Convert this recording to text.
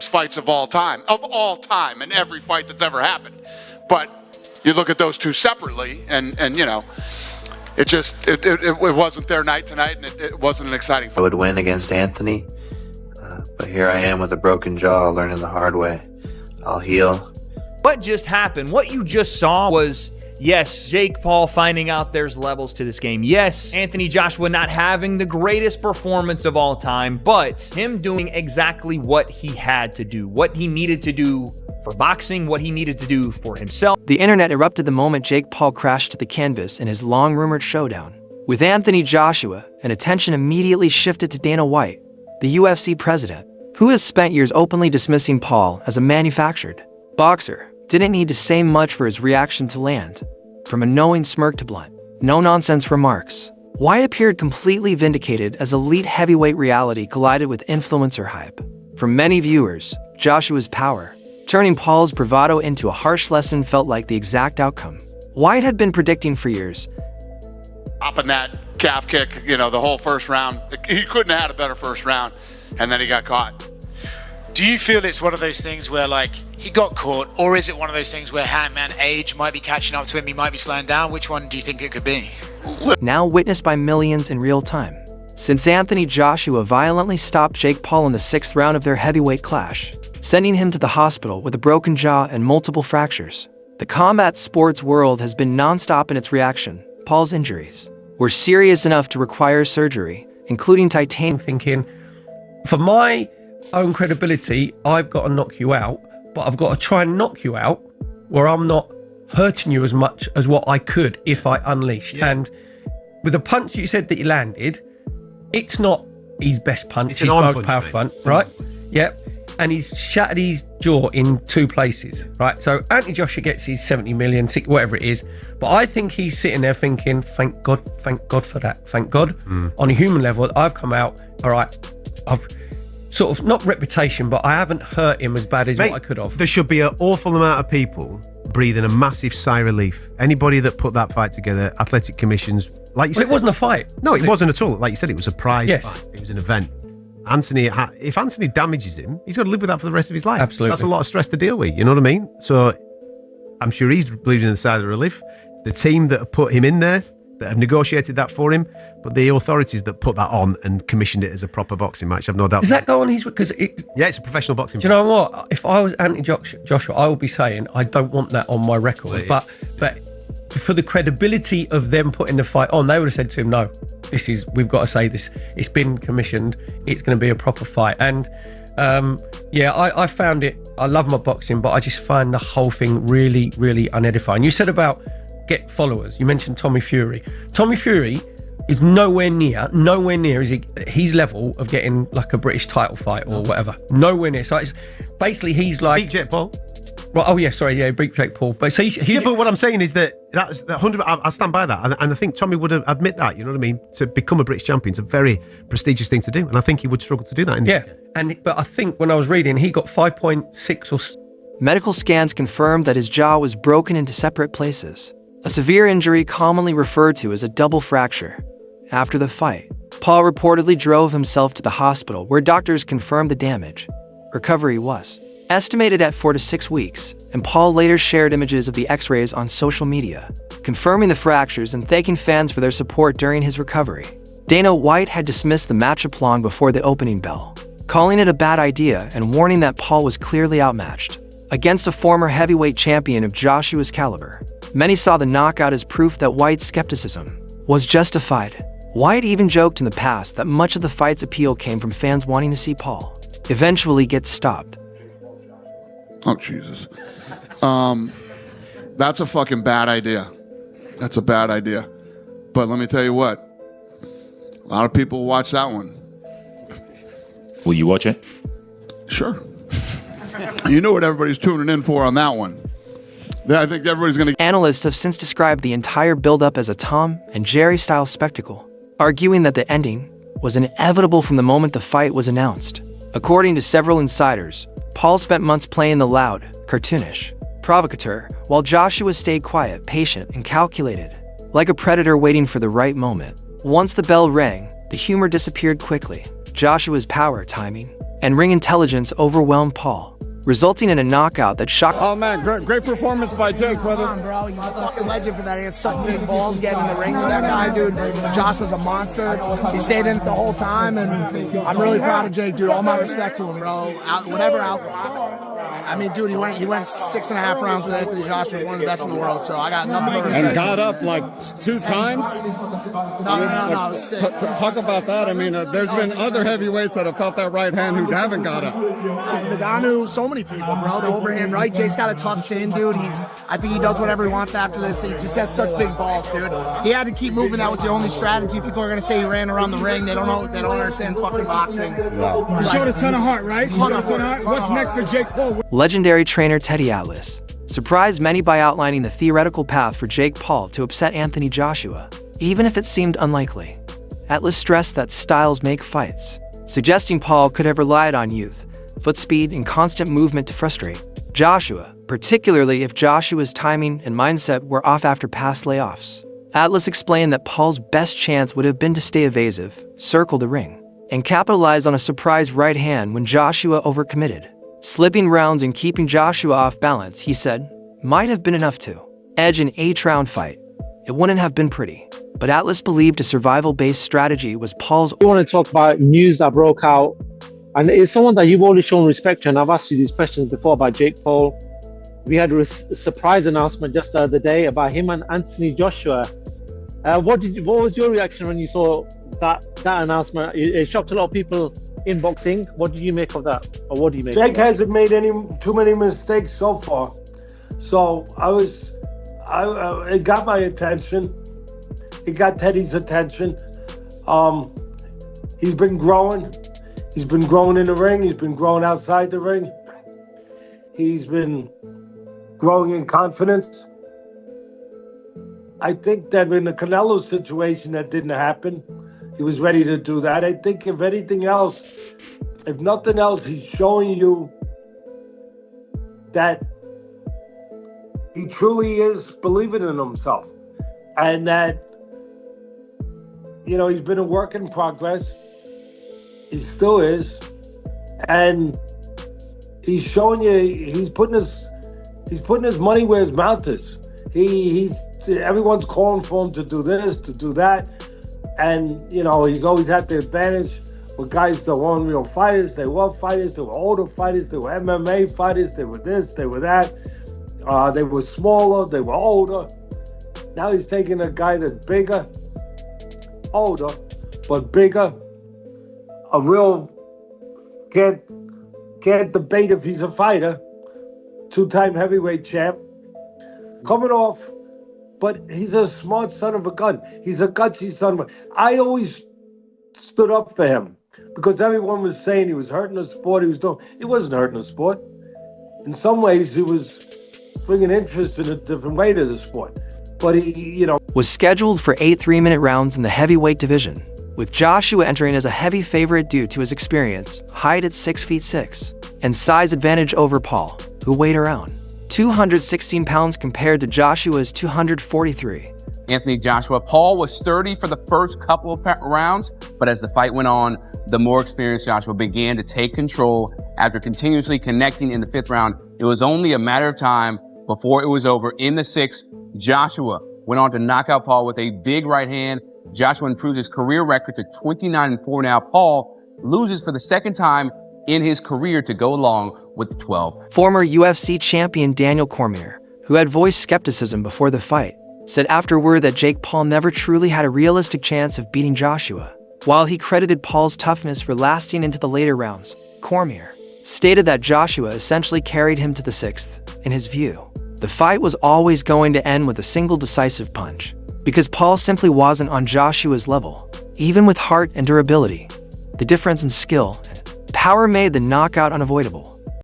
greatest fights of all time, in every fight that's ever happened. But you look at those two separately, and you know, it wasn't their night tonight, and it wasn't an exciting fight. I would win against Anthony, but here I am with a broken jaw, learning the hard way. I'll heal. What just happened? What you just saw was, yes, Jake Paul finding out there's levels to this game. Yes, Anthony Joshua not having the greatest performance of all time, but him doing exactly what he had to do, what he needed to do for boxing, what he needed to do for himself. The internet erupted the moment Jake Paul crashed to the canvas in his long-rumored showdown with Anthony Joshua, and attention immediately shifted to Dana White, the UFC president, who has spent years openly dismissing Paul as a manufactured boxer. Didn't need to say much for his reaction to land. From a knowing smirk to blunt, no-nonsense remarks, White appeared completely vindicated as elite heavyweight reality collided with influencer hype. For many viewers, Joshua's power, turning Paul's bravado into a harsh lesson, felt like the exact outcome White had been predicting for years. Up in that calf kick, you know, the whole first round, he couldn't have had a better first round, and then he got caught. Do you feel it's one of those things where, like, he got caught, or is it one of those things where Hangman age might be catching up to him, he might be slowing down? Which one do you think it could be? Now witnessed by millions in real time, since Anthony Joshua violently stopped Jake Paul in the 6th round of their heavyweight clash, sending him to the hospital with a broken jaw and multiple fractures. The combat sports world has been non-stop in its reaction. Paul's injuries were serious enough to require surgery, including titanium. Thinking, for my own credibility, I've got to knock you out, but I've got to try and knock you out where I'm not hurting you as much as what I could if I unleashed. Yeah. And with the punch you said that he landed, it's not his best punch, it's his most powerful punch, right? Yeah. And he's shattered his jaw in 2 places, right? So Anthony Joshua gets his 70 million, whatever it is. But I think he's sitting there thinking, thank God for that. Thank God. On a human level, I've come out, all right, I've sort of, not reputation, but I haven't hurt him as bad as what I could have. There should be an awful amount of people breathing a massive sigh of relief. Anybody that put that fight together, athletic commissions, like you said. It wasn't a fight. No, it wasn't at all. Like you said, it was a prize Yes. fight. It was an event. If Anthony damages him, he's got to live with that for the rest of his life. Absolutely. That's a lot of stress to deal with, you know what I mean? So I'm sure he's bleeding in the side of relief. The team that have put him in there, that have negotiated that for him, but the authorities that put that on and commissioned it as a proper boxing match, I've no doubt. Does that go on his... Because yeah, it's a professional boxing do you know what? If I was Anthony Joshua, I would be saying, I don't want that on my record. But for the credibility of them putting the fight on, they would have said to him, no, we've got to say this, it's been commissioned, it's going to be a proper fight. And I found it, I love my boxing, but I just find the whole thing really, really unedifying. You said about get followers, you mentioned Tommy Fury. Tommy Fury is nowhere near his level of getting like a British title fight or whatever. Nowhere near. So it's basically he's like... Beat Jake Paul. Well, beat Jake Paul. But so but what I'm saying is that 100. I stand by that, and I think Tommy would admit that. You know what I mean? To become a British champion is a very prestigious thing to do, and I think he would struggle to do that. But I think when I was reading, he got 5.6 or. Medical scans confirmed that his jaw was broken into separate places, a severe injury commonly referred to as a double fracture. After the fight, Paul reportedly drove himself to the hospital, where doctors confirmed the damage. Recovery was estimated at 4 to 6 weeks, and Paul later shared images of the x-rays on social media, confirming the fractures and thanking fans for their support during his recovery. Dana White had dismissed the matchup long before the opening bell, calling it a bad idea and warning that Paul was clearly outmatched against a former heavyweight champion of Joshua's caliber. Many saw the knockout as proof that White's skepticism was justified. White even joked in the past that much of the fight's appeal came from fans wanting to see Paul eventually get stopped. Oh, Jesus. That's a fucking bad idea. That's a bad idea. But let me tell you what. A lot of people watch that one. Will you watch it? Sure. You know what everybody's tuning in for on that one. I think everybody's going to... Analysts have since described the entire build-up as a Tom and Jerry-style spectacle, arguing that the ending was inevitable from the moment the fight was announced. According to several insiders, Paul spent months playing the loud, cartoonish provocateur, while Joshua stayed quiet, patient, and calculated, like a predator waiting for the right moment. Once the bell rang, the humor disappeared quickly. Joshua's power, timing, and ring intelligence overwhelmed Paul, resulting in a knockout that shocked. Oh man, great performance by Jake, brother. Come on, bro. He's a fucking legend for that. He has such big balls getting in the ring with that guy, dude. Josh was a monster. He stayed in it the whole time, and I'm really proud of Jake, dude. All my respect to him, bro. Whatever outcome. I mean, dude, he went 6.5 rounds with Anthony Joshua, one of the best in the world. So I got nothing but respect. And got up like 2 times. No, it was sick. Talk about that. I mean, there's been other heavyweights that have felt that right hand who haven't got up. Nagano, so many people, bro. The overhand right. Jake's got a tough chin, dude. I think he does whatever he wants after this. He just has such big balls, dude. He had to keep moving. That was the only strategy. People are gonna say he ran around the ring. They don't know. They don't understand fucking boxing. You showed a ton of heart, right? What's next for Jake Paul? Legendary trainer Teddy Atlas surprised many by outlining the theoretical path for Jake Paul to upset Anthony Joshua, even if it seemed unlikely. Atlas stressed that styles make fights, suggesting Paul could have relied on youth, foot speed, and constant movement to frustrate Joshua, particularly if Joshua's timing and mindset were off after past layoffs. Atlas explained that Paul's best chance would have been to stay evasive, circle the ring, and capitalize on a surprise right hand when Joshua overcommitted. Slipping rounds and keeping Joshua off balance, he said, might have been enough to edge an 8-round fight. It wouldn't have been pretty, but Atlas believed a survival-based strategy was Paul's. I want to talk about news that broke out, and it's someone that you've already shown respect to, and I've asked you these questions before about Jake Paul. We had a surprise announcement just the other day about him and Anthony Joshua. What was your reaction when you saw that announcement? It shocked a lot of people in boxing. What did you make of that, or what do you make? Jake hasn't made too many mistakes so far, so it got my attention. It got Teddy's attention. He's been growing. He's been growing in the ring. He's been growing outside the ring. He's been growing in confidence. I think that in the Canelo situation, that didn't happen. He was ready to do that. I think if anything else, if nothing else, he's showing you that he truly is believing in himself. And that, he's been a work in progress. He still is. And he's showing you, he's putting his money where his mouth is. Everyone's calling for him to do this, to do that. And, he's always had the advantage with guys that weren't real fighters. They were fighters, they were older fighters, they were MMA fighters, they were this, they were that. They were smaller, they were older. Now he's taking a guy that's bigger, older, but bigger. A real, can't debate if he's a fighter. 2-time heavyweight champ. Coming off, but he's a smart son of a gun. He's a gutsy son of a... I always stood up for him because everyone was saying he was hurting the sport. He wasn't hurting the sport. In some ways, he was bringing interest in a different way to the sport. But he, was scheduled for 8 3-minute rounds in the heavyweight division, with Joshua entering as a heavy favorite due to his experience, height at 6'6", and size advantage over Paul, who weighed around 216 pounds compared to Joshua's 243. Anthony Joshua. Paul was sturdy for the first couple of rounds, but as the fight went on, the more experienced Joshua began to take control. After continuously connecting in the 5th round, it was only a matter of time before it was over. In the 6th, Joshua went on to knock out Paul with a big right hand. Joshua improves his career record to 29-4 now. Paul loses for the 2nd time in his career to go along with 12. Former UFC champion Daniel Cormier, who had voiced skepticism before the fight, said afterward that Jake Paul never truly had a realistic chance of beating Joshua. While he credited Paul's toughness for lasting into the later rounds, Cormier stated that Joshua essentially carried him to the 6th. In his view, the fight was always going to end with a single decisive punch, because Paul simply wasn't on Joshua's level. Even with heart and durability, the difference in skill and power made the knockout unavoidable.